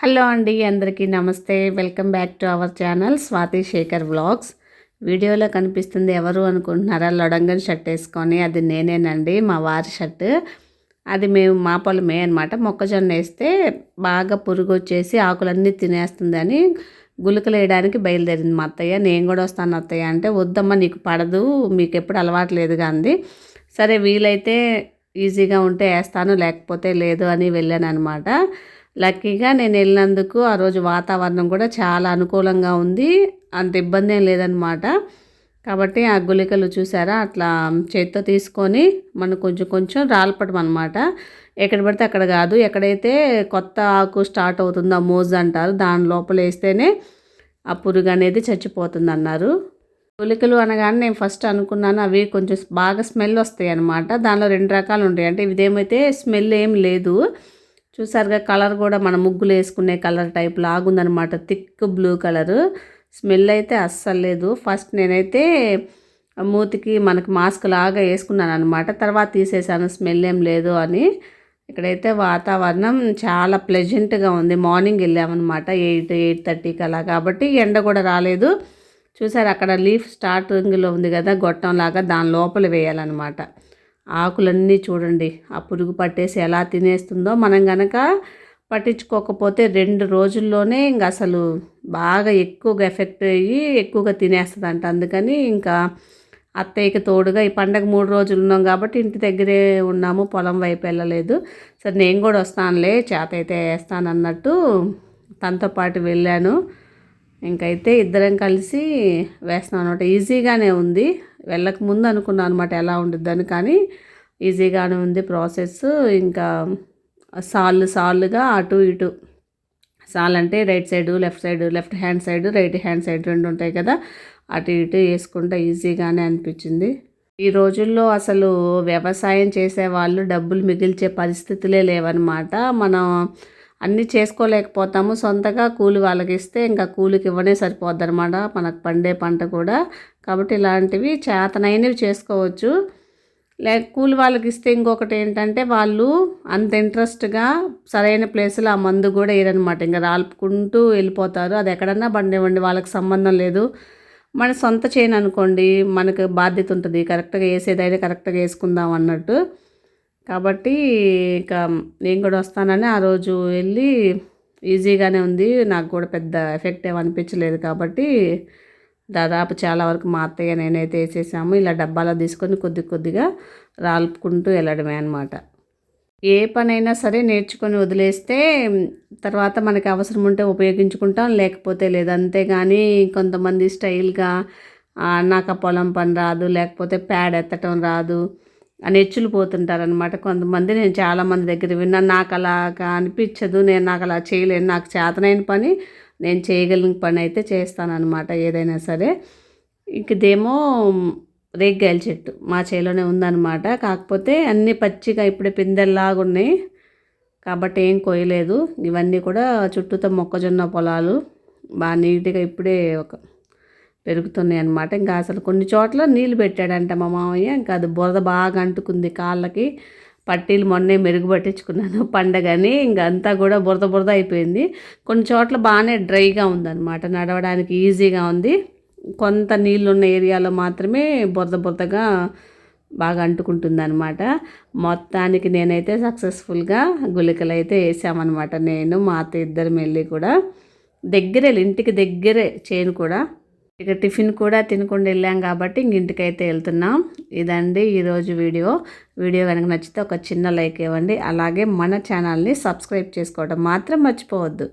Hello అండి, అందరికీ నమస్తే. Welcome back to our channel Swathi Sekhar vlogs. వీడియోలో కనిపిస్తుంది ఎవరు అనుకుంటున్నారా? లొడంగన్ షర్ట్ వేసుకొని, అది నేనేనండి, మా వారి షర్ట్. అది మేము మా పొలమే అనమాట. మొక్కజొన్న వేస్తే బాగా పురుగు వచ్చేసి ఆకులన్నీ తినేస్తుందని గుళికలు వేయడానికి బయలుదేరింది మా అత్తయ్య. నేను కూడా వస్తాను అత్తయ్య అంటే, వద్దమ్మా నీకు పడదు, మీకు ఎప్పుడు అలవాటు లేదుగా అంది. సరే వీలైతే ఈజీగా ఉంటే వేస్తాను, లేకపోతే లేదు అని వెళ్ళాను అనమాట. లక్కీగా నేను వెళ్ళినందుకు ఆ రోజు వాతావరణం కూడా చాలా అనుకూలంగా ఉంది, అంత ఇబ్బంది ఏం లేదనమాట. కాబట్టి ఆ గుళికలు చూసారా అట్లా చేత్తో తీసుకొని మనం కొంచెం కొంచెం రాల్పడం అనమాట. ఎక్కడ పడితే అక్కడ కాదు, ఎక్కడైతే కొత్త ఆకు స్టార్ట్ అవుతుందో ఆ మోజు అంటారు, దాని లోపల వేస్తేనే ఆ పురుగు అనేది చచ్చిపోతుంది అన్నారు. గుళికలు అనగానే నేను ఫస్ట్ అనుకున్నాను అవి కొంచెం బాగా స్మెల్ వస్తాయి అనమాట. దానిలో 2 రకాలు ఉంటాయి. అంటే ఇదేమైతే స్మెల్ ఏం లేదు, చూసారుగా కలర్ కూడా మన ముగ్గులు వేసుకునే కలర్ టైప్ లాగుందనమాట, థిక్ బ్లూ కలరు. స్మెల్ అయితే అస్సలు లేదు. ఫస్ట్ నేనైతే మూతికి మనకి మాస్క్ లాగా వేసుకున్నాను అనమాట, తర్వాత తీసేసాను స్మెల్ ఏం లేదు అని. ఇక్కడైతే వాతావరణం చాలా ప్లెజెంట్గా ఉంది. మార్నింగ్ వెళ్ళామన్నమాట 8-8:30కి అలా, కాబట్టి ఎండ కూడా రాలేదు. చూసారు అక్కడ లీఫ్ స్టార్టింగ్లో ఉంది కదా గొట్టంలాగా, దాని లోపల వేయాలన్నమాట. ఆకులన్నీ చూడండి ఆ పురుగు పట్టేసి ఎలా తినేస్తుందో. మనం గనక పట్టించుకోకపోతే 2 రోజుల్లోనే ఇంక అసలు బాగా ఎక్కువగా ఎఫెక్ట్ అయ్యి ఎక్కువగా తినేస్తుందంట. అందుకని ఇంకా అత్తయ్యకి తోడుగా ఈ పండగ 3 రోజులు ఉన్నాం కాబట్టి ఇంటి దగ్గరే ఉన్నాము, పొలం వైపు వెళ్ళలేదు. సరే నేను కూడా వస్తానులే, చేత అయితే వేస్తానన్నట్టు తనతో పాటు వెళ్ళాను. ఇంకైతే ఇద్దరం కలిసి వేస్తున్నాం అనమాట. ఈజీగానే ఉంది, వెళ్ళక ముందు అనుకున్నాను అనమాట ఎలా ఉండిద్దని, కానీ ఈజీగానే ఉంది ప్రాసెస్. ఇంకా సాళ్ళుగా అటు ఇటు, సాల్ అంటే right side left side, left hand side right hand side 2 ఉంటాయి కదా, అటు ఇటు వేసుకుంటే ఈజీగానే అనిపించింది. ఈ రోజుల్లో అసలు వ్యవసాయం చేసేవాళ్ళు డబ్బులు మిగిల్చే పరిస్థితులే లేవన్నమాట. మనం అన్నీ చేసుకోలేకపోతాము. సొంతగా కూలి వాళ్ళకి ఇస్తే ఇంకా కూలికి ఇవ్వనే సరిపోద్ది అనమాట మనకు పండే పంట కూడా. కాబట్టి ఇలాంటివి చేతనైనవి చేసుకోవచ్చు. కూలి వాళ్ళకి ఇస్తే ఇంకొకటి ఏంటంటే వాళ్ళు అంత ఇంట్రెస్ట్గా సరైన ప్లేస్లో ఆ మందు కూడా వేయరనమాట. ఇంకా రాల్పుకుంటూ వెళ్ళిపోతారు. అది ఎక్కడన్నా బండివ్వండి, వాళ్ళకి సంబంధం లేదు. మన సొంత చేను అనుకోండి, మనకు బాధ్యత ఉంటుంది, కరెక్ట్గా వేసేదైతే కరెక్ట్గా వేసుకుందాం అన్నట్టు. కాబట్టి ఇక నేను కూడా వస్తానని ఆ రోజు వెళ్ళి ఈజీగానే ఉంది, నాకు కూడా పెద్ద ఎఫెక్ట్ ఏమి అనిపించలేదు. కాబట్టి దాదాపు చాలా వరకు మా అత్తయ్య నేనైతే వేసేసాము. ఇలా డబ్బాలో తీసుకొని కొద్ది కొద్దిగా రాల్పుకుంటూ వెళ్ళడమే అనమాట. ఏ పనైనా సరే నేర్చుకొని వదిలేస్తే తర్వాత మనకి అవసరం ఉంటే ఉపయోగించుకుంటాం, లేకపోతే లేదు. అంతేగాని కొంతమంది స్టైల్గా నాకు ఆ పొలం పని రాదు, లేకపోతే ప్యాడ్ ఎత్తటం రాదు అని ఎచ్చులు పోతుంటారనమాట కొంతమంది. నేను చాలామంది దగ్గర విన్నాను. నాకు అలాగా అనిపించదు, నాకు అలా చేయలేను. నాకు చేతనైన పని నేను చేయగలిగిన పని అయితే చేస్తానన్నమాట ఏదైనా సరే. ఇదేమో రేగ్గాయల చెట్టు మా చేలోనే ఉందన్నమాట. కాకపోతే అన్నీ పచ్చిగా ఇప్పుడే పిందెల్లాగా ఉన్నాయి కాబట్టి ఏం కోయలేదు. ఇవన్నీ కూడా చుట్టూతో మొక్కజొన్న పొలాలు బాగా నీట్గా ఇప్పుడే పెరుగుతున్నాయి అన్నమాట. ఇంకా అసలు కొన్ని చోట్ల నీళ్ళు పెట్టాడంట మా మామయ్య. ఇంకా అది బురద బాగా అంటుకుంది కాళ్ళకి. పట్టీలు మొన్నే మెరుగు పట్టించుకున్నాను పండగని, ఇంకా అంతా కూడా బురద అయిపోయింది. కొన్ని చోట్ల బాగానే డ్రైగా ఉందన్నమాట, నడవడానికి ఈజీగా ఉంది. కొంత నీళ్ళున్న ఏరియాలో మాత్రమే బురదగా బాగా అంటుకుంటుంది అనమాట. మొత్తానికి నేనైతే సక్సెస్ఫుల్గా గుళికలు అయితే వేసామన్నమాట. నేను మా అత్త ఇద్దరం వెళ్ళి కూడా ఇంటికి దగ్గరే చేను కూడా. ఇక టిఫిన్ కూడా తినకుండా వెళ్ళాం కాబట్టి ఇంటికైతే వెళ్తున్నాం. ఇదండి ఈరోజు వీడియో కనుక నచ్చితే ఒక చిన్న లైక్ ఇవ్వండి. అలాగే మన ఛానల్ని సబ్స్క్రైబ్ చేసుకోవడం మాత్రం మర్చిపోవద్దు.